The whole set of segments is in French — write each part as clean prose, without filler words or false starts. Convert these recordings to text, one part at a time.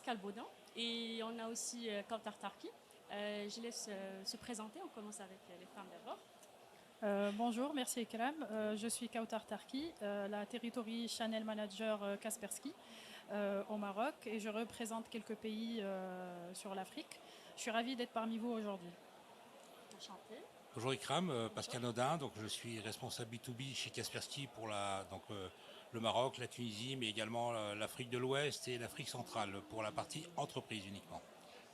Pascal Baudin et on a aussi Kautar Tarki. Je laisse se présenter, on commence avec les femmes d'abord. Bonjour, merci Ekram. Je suis Kautar Tarki, la Territory Channel Manager Kaspersky au Maroc et je représente quelques pays sur l'Afrique. Je suis ravie d'être parmi vous aujourd'hui. Enchantée. Bonjour Ikram, Pascal Nodin, donc je suis responsable B2B chez Kaspersky pour le Maroc, la Tunisie, mais également l'Afrique de l'Ouest et l'Afrique centrale pour la partie entreprise uniquement.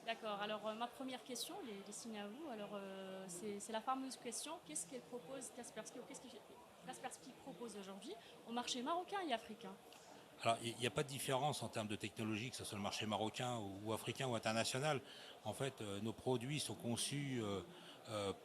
D'accord, alors ma première question, elle est destinée à vous. Alors c'est la fameuse question, qu'est-ce qu'elle propose Kaspersky ou qu'est-ce que Kaspersky propose aujourd'hui au marché marocain et africain? Alors, il n'y a pas de différence en termes de technologie, que ce soit le marché marocain ou africain ou international. En fait, nos produits sont conçus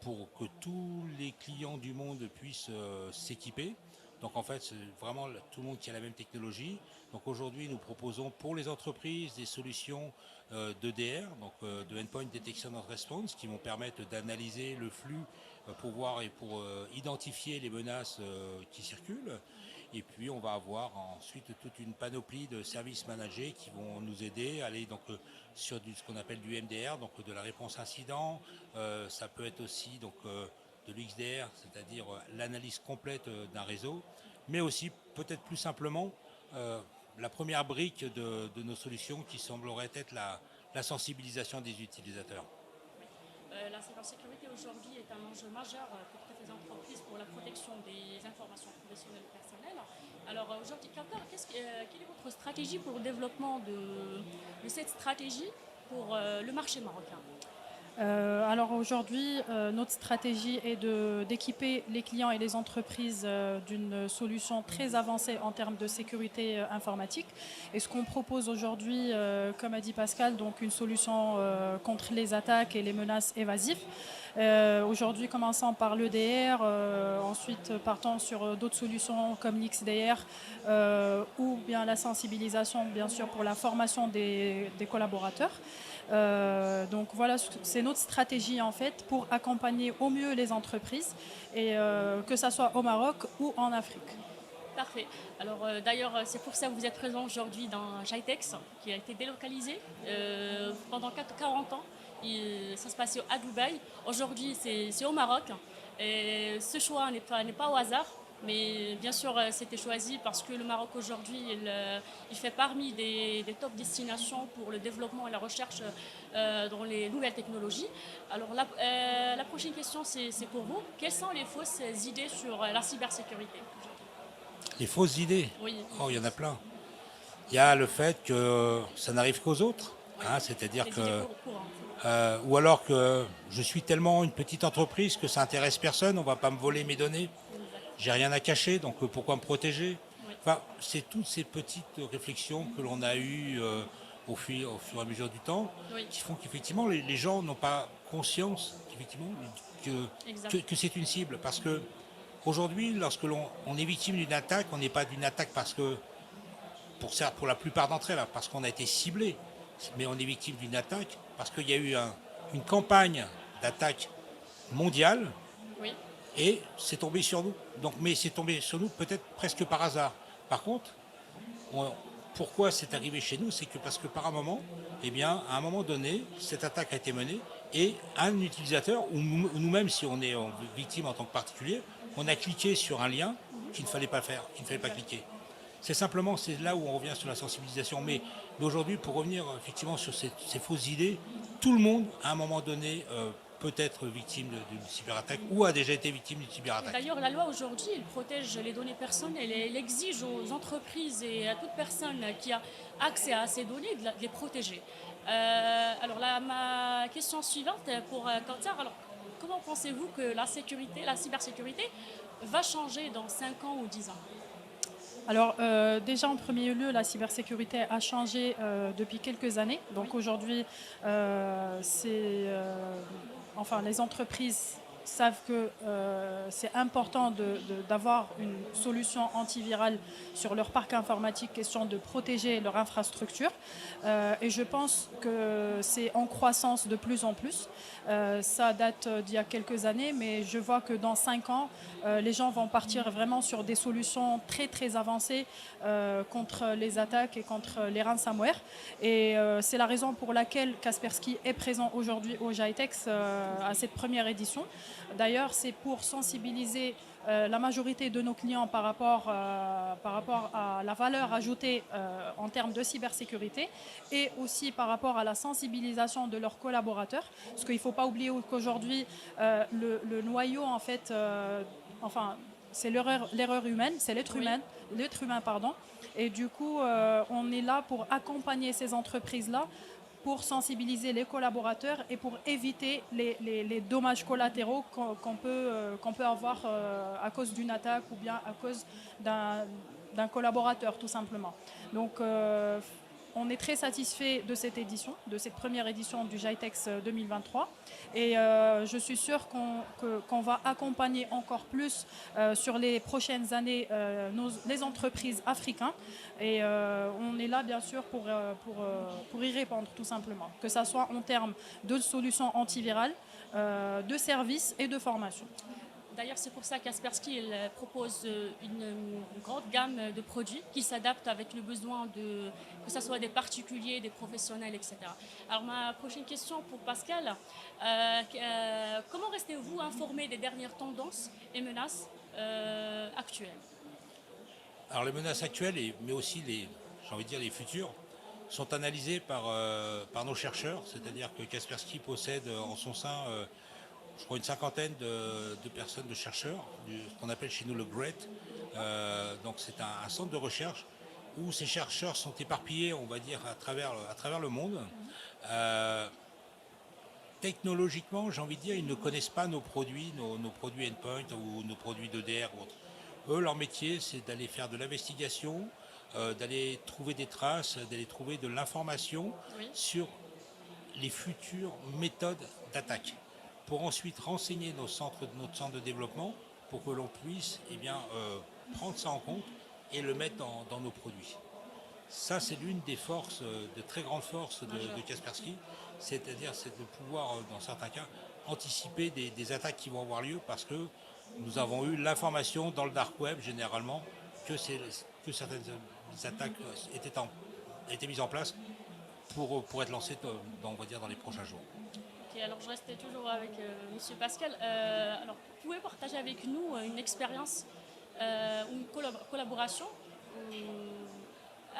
pour que tous les clients du monde puissent s'équiper. Donc en fait, c'est vraiment tout le monde qui a la même technologie. Donc aujourd'hui, nous proposons pour les entreprises des solutions d'EDR, donc de Endpoint Detection and Response, qui vont permettre d'analyser le flux pour voir et pour identifier les menaces qui circulent. Et puis on va avoir ensuite toute une panoplie de services managés qui vont nous aider à aller sur ce qu'on appelle du MDR, donc de la réponse incident. Ça peut être aussi de l'XDR, c'est-à-dire l'analyse complète d'un réseau, mais aussi peut-être plus simplement la première brique de nos solutions qui semblerait être la sensibilisation des utilisateurs. La cybersécurité aujourd'hui est un enjeu majeur pour toutes les entreprises pour la protection des informations professionnelles et personnelles. Alors aujourd'hui, Kautar, quelle est votre stratégie pour le développement de cette stratégie pour le marché marocain? Alors aujourd'hui, notre stratégie est d'équiper les clients et les entreprises d'une solution très avancée en termes de sécurité informatique. Et ce qu'on propose aujourd'hui, comme a dit Pascal, donc une solution contre les attaques et les menaces évasives. Aujourd'hui, commençant par l'EDR, ensuite partant sur d'autres solutions comme l'XDR ou bien la sensibilisation, bien sûr, pour la formation des collaborateurs. Donc voilà, c'est notre stratégie en fait pour accompagner au mieux les entreprises et que ce soit au Maroc ou en Afrique. Parfait. Alors d'ailleurs, c'est pour ça que vous êtes présent aujourd'hui dans Jitex, qui a été délocalisé pendant 40 ans. Ça se passait à Dubaï. Aujourd'hui, c'est au Maroc. Et ce choix n'est pas au hasard. Mais bien sûr, c'était choisi parce que le Maroc aujourd'hui, il fait parmi des top destinations pour le développement et la recherche dans les nouvelles technologies. Alors la prochaine question, c'est pour vous. Quelles sont les fausses idées sur la cybersécurité? Les fausses idées, Oui. oh, il y en a plein. Il y a le fait que ça n'arrive qu'aux autres, Oui. c'est-à-dire Les que idées courantes. ou alors que je suis tellement une petite entreprise que ça intéresse personne, on va pas me voler mes données, Exact. j'ai rien à cacher, donc pourquoi me protéger? Oui. Enfin, c'est toutes ces petites réflexions que l'on a eues au fur et à mesure du temps, Oui. qui font qu'effectivement les gens n'ont pas conscience qu'effectivement que c'est une cible, parce que aujourd'hui, lorsque on est victime d'une attaque, on n'est pas d'une attaque parce que pour la plupart d'entre elles, parce qu'on a été ciblé, mais on est victime d'une attaque parce qu'il y a eu une campagne d'attaque mondiale Oui. et c'est tombé sur nous. Donc, mais c'est tombé sur nous peut-être presque par hasard. Par contre, pourquoi c'est arrivé chez nous? C'est que parce que par un moment, eh bien, à un moment donné, cette attaque a été menée et un utilisateur, ou nous-mêmes si on est victime en tant que particulier, on a cliqué sur un lien qu'il ne fallait pas faire, qu'il ne fallait pas cliquer. C'est là où on revient sur la sensibilisation. Mais aujourd'hui, pour revenir effectivement sur ces fausses idées, tout le monde, à un moment donné, peut être victime d'une cyberattaque ou a déjà été victime d'une cyberattaque. D'ailleurs, la loi aujourd'hui, elle protège les données personnelles. Elle exige aux entreprises et à toute personne qui a accès à ces données de les protéger. Alors là, ma question suivante pour Kautar. Alors, comment pensez-vous que la cybersécurité va changer dans 5 ans ou 10 ans? Alors déjà en premier lieu, la cybersécurité a changé depuis quelques années. Donc Oui. aujourd'hui, enfin, les entreprises savent que c'est important d'avoir une solution antivirale sur leur parc informatique, question de protéger leur infrastructure. Et je pense que c'est en croissance de plus en plus. Ça date d'il y a quelques années, mais je vois que dans 5 ans, les gens vont partir vraiment sur des solutions très très avancées contre les attaques et contre les ransomware. Et c'est la raison pour laquelle Kaspersky est présent aujourd'hui au GITEX à cette première édition. D'ailleurs, c'est pour sensibiliser la majorité de nos clients par rapport à la valeur ajoutée en termes de cybersécurité et aussi par rapport à la sensibilisation de leurs collaborateurs. Parce qu'il ne faut pas oublier qu'aujourd'hui, le noyau, en fait, c'est l'erreur humaine, c'est l'être humain, pardon. Et du coup, on est là pour accompagner ces entreprises-là, pour sensibiliser les collaborateurs et pour éviter les dommages collatéraux qu'on peut avoir à cause d'une attaque ou bien à cause d'un collaborateur, tout simplement. Donc, on est très satisfait de cette édition, de cette première édition du GITEX 2023. Et je suis sûre qu'on va accompagner encore plus sur les prochaines années les entreprises africaines. Et on est là, bien sûr, pour y répondre, tout simplement. Que ce soit en termes de solutions antivirales, de services et de formation. D'ailleurs, c'est pour ça qu'Aspersky propose une grande gamme de produits qui s'adaptent avec le besoin que ce soit des particuliers, des professionnels, etc. Alors, ma prochaine question pour Pascal, comment restez-vous informé des dernières tendances et menaces actuelles? Alors les menaces actuelles, mais aussi j'ai envie de dire les futures, sont analysées par nos chercheurs, c'est-à-dire que Kaspersky possède en son sein je crois une cinquantaine de personnes, de chercheurs, ce qu'on appelle chez nous le GREAT. Donc c'est un centre de recherche où ces chercheurs sont éparpillés, on va dire, à travers le monde. Technologiquement, j'ai envie de dire, ils ne connaissent pas nos produits endpoint ou nos produits d'EDR ou autres. Eux, leur métier, c'est d'aller faire de l'investigation, d'aller trouver des traces, d'aller trouver de l'information sur les futures méthodes d'attaque, pour ensuite renseigner notre centre de développement pour que l'on puisse prendre ça en compte et le mettre dans nos produits. Ça, c'est l'une des forces, de très grandes forces de Kaspersky, c'est-à-dire c'est de pouvoir, dans certains cas, anticiper des attaques qui vont avoir lieu parce que nous avons eu l'information dans le dark web, généralement, que certaines attaques étaient mises en place pour être lancées on va dire, dans les prochains jours. Alors je restais toujours avec Monsieur Pascal. Alors, vous pouvez partager avec nous une expérience ou une collaboration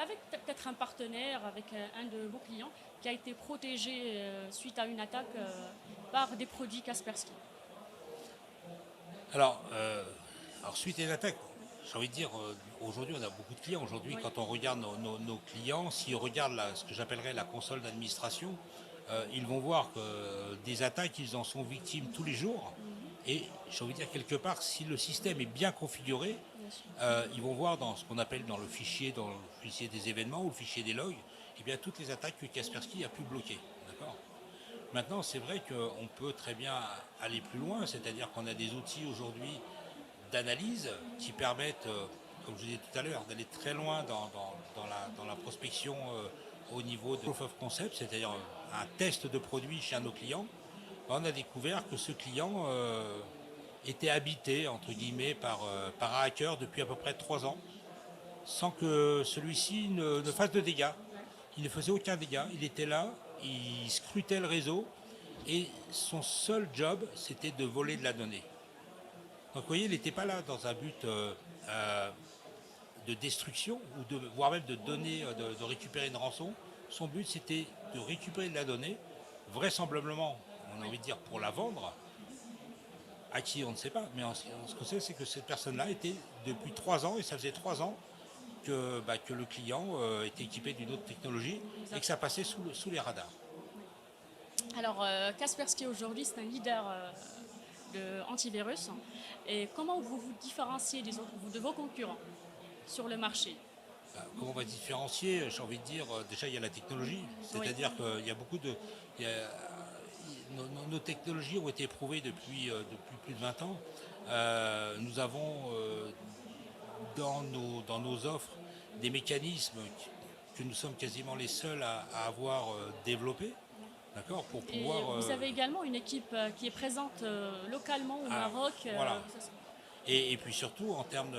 avec peut-être un partenaire, avec un de vos clients qui a été protégé suite à une attaque par des produits Kaspersky? Alors, suite à une attaque, j'ai envie de dire, aujourd'hui on a beaucoup de clients. Aujourd'hui, quand on regarde nos clients, si on regarde ce que j'appellerais la console d'administration, ils vont voir que des attaques, ils en sont victimes tous les jours. Et j'ai envie de dire, quelque part, si le système est bien configuré, ils vont voir dans ce qu'on appelle dans le fichier des événements ou le fichier des logs, toutes les attaques que Kaspersky a pu bloquer. D'accord ? Maintenant, c'est vrai qu'on peut très bien aller plus loin, c'est-à-dire qu'on a des outils aujourd'hui d'analyse qui permettent, comme je disais tout à l'heure, d'aller très loin dans la prospection au niveau de proof of concept, c'est-à-dire un test de produit chez un de nos clients. On a découvert que ce client était habité, entre guillemets, par un hacker depuis à peu près 3 ans, sans que celui-ci ne fasse de dégâts. Il ne faisait aucun dégât, il était là, il scrutait le réseau, et son seul job, c'était de voler de la donnée. Donc vous voyez, il n'était pas là dans un but de destruction, voire même de récupérer une rançon. Son but, c'était de récupérer de la donnée, vraisemblablement, on a envie de dire, pour la vendre. À qui, on ne sait pas. Mais ce qu'on sait, c'est que cette personne-là était depuis 3 ans, et ça faisait 3 ans que le client était équipé d'une autre technologie et que ça passait sous les radars. Alors, Kaspersky aujourd'hui, c'est un leader de antivirus. Et comment vous vous différenciez de vos concurrents sur le marché? Comment on va différencier? J'ai envie de dire, déjà il y a la technologie, c'est-à-dire qu'il y a beaucoup nos technologies ont été éprouvées depuis plus de 20 ans. Nous avons dans nos offres des mécanismes que nous sommes quasiment les seuls à avoir développés, d'accord, pour pouvoir... Et vous avez également une équipe qui est présente localement au Maroc. Voilà. Et puis surtout, en termes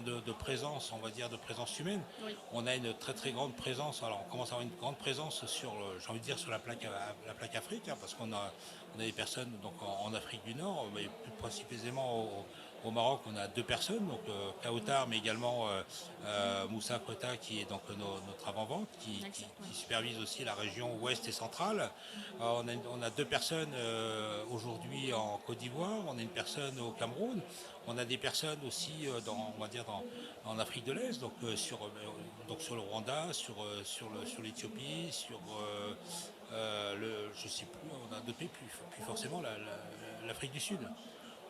de présence, on va dire de présence humaine, Oui. on a une très très grande présence. Alors on commence à avoir une grande présence sur, j'ai envie de dire, sur la plaque Afrique, hein, parce qu'on a des personnes donc, en Afrique du Nord, mais plus précisément au Maroc, on a 2 personnes, donc Kautar, mais également Moussa Kota, qui est donc notre avant-vente, qui supervise aussi la région ouest et centrale. On a 2 personnes aujourd'hui en Côte d'Ivoire, on a une personne au Cameroun, on a des personnes aussi en Afrique de l'Est, donc sur le Rwanda, sur l'Éthiopie, je sais plus, on a d'autres pays, plus forcément l'Afrique du Sud.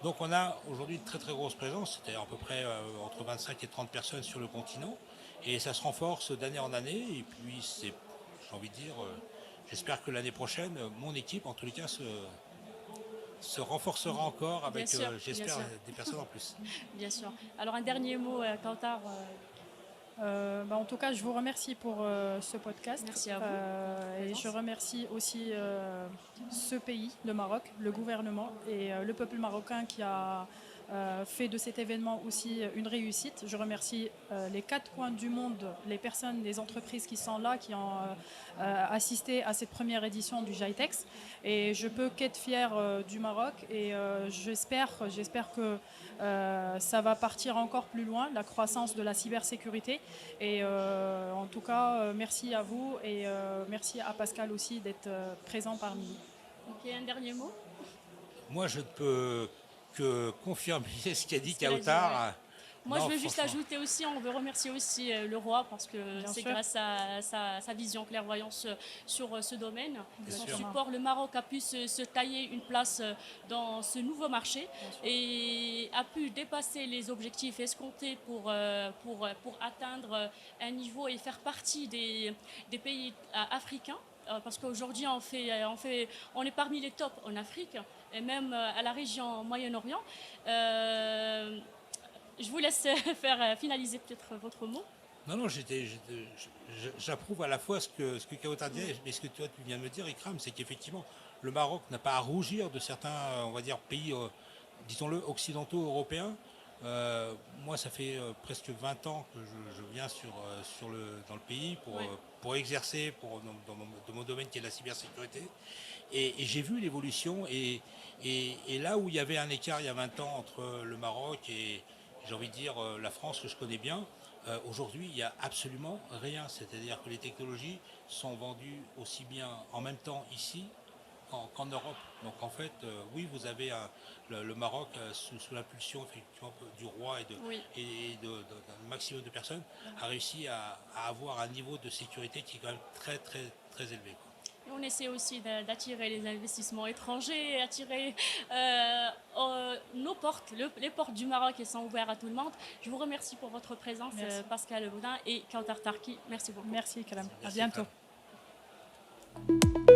Donc on a aujourd'hui une très très grosse présence, c'est-à-dire à peu près entre 25 et 30 personnes sur le continent, et ça se renforce d'année en année, et puis j'ai envie de dire, j'espère que l'année prochaine, mon équipe en tous les cas se renforcera encore avec, j'espère, des personnes en plus. Bien sûr. Alors un dernier mot, Kautar. En tout cas, je vous remercie pour ce podcast. Merci à vous. Et je remercie aussi ce pays, le Maroc, le gouvernement et le peuple marocain qui a fait de cet événement aussi une réussite. Je remercie les 4 coins du monde, les personnes, les entreprises qui sont là, qui ont assisté à cette première édition du GITEX. Et je peux qu'être fière du Maroc et j'espère que ça va partir encore plus loin, la croissance de la cybersécurité. Et en tout cas, merci à vous et merci à Pascal aussi d'être présent parmi nous. Ok, un dernier mot. Moi, je ne peux que confirmer ce qu'a dit Kautar. Moi, je veux juste ajouter aussi, on veut remercier aussi le roi parce que c'est grâce à sa vision clairvoyance sur ce domaine, son support, le Maroc a pu se tailler une place dans ce nouveau marché et a pu dépasser les objectifs escomptés pour atteindre un niveau et faire partie des pays africains. Parce qu'aujourd'hui, on est parmi les tops en Afrique et même à la région Moyen-Orient. Je vous laisse faire finaliser peut-être votre mot. Non, j'approuve à la fois ce que Kautar dit, mais ce que toi tu viens de me dire, Ikram, c'est qu'effectivement, le Maroc n'a pas à rougir de certains, on va dire, pays, disons-le, occidentaux, européens. Moi, ça fait presque 20 ans que je viens dans le pays pour exercer dans mon domaine qui est la cybersécurité. Et j'ai vu l'évolution. Et là où il y avait un écart il y a 20 ans entre le Maroc et, j'ai envie de dire, la France que je connais bien, aujourd'hui, il n'y a absolument rien. C'est-à-dire que les technologies sont vendues aussi bien en même temps ici qu'en Europe. Donc en fait, oui, vous avez le Maroc sous l'impulsion effectivement du roi et d'un maximum de personnes a réussi à avoir un niveau de sécurité qui est quand même très très très élevé, quoi. Et on essaie aussi d'attirer les investissements étrangers, attirer nos portes, les portes du Maroc qui sont ouvertes à tout le monde. Je vous remercie pour votre présence, Pascal Boudin et Kautar Tarki. Merci beaucoup. Merci, Kalam. À bientôt. Kalam.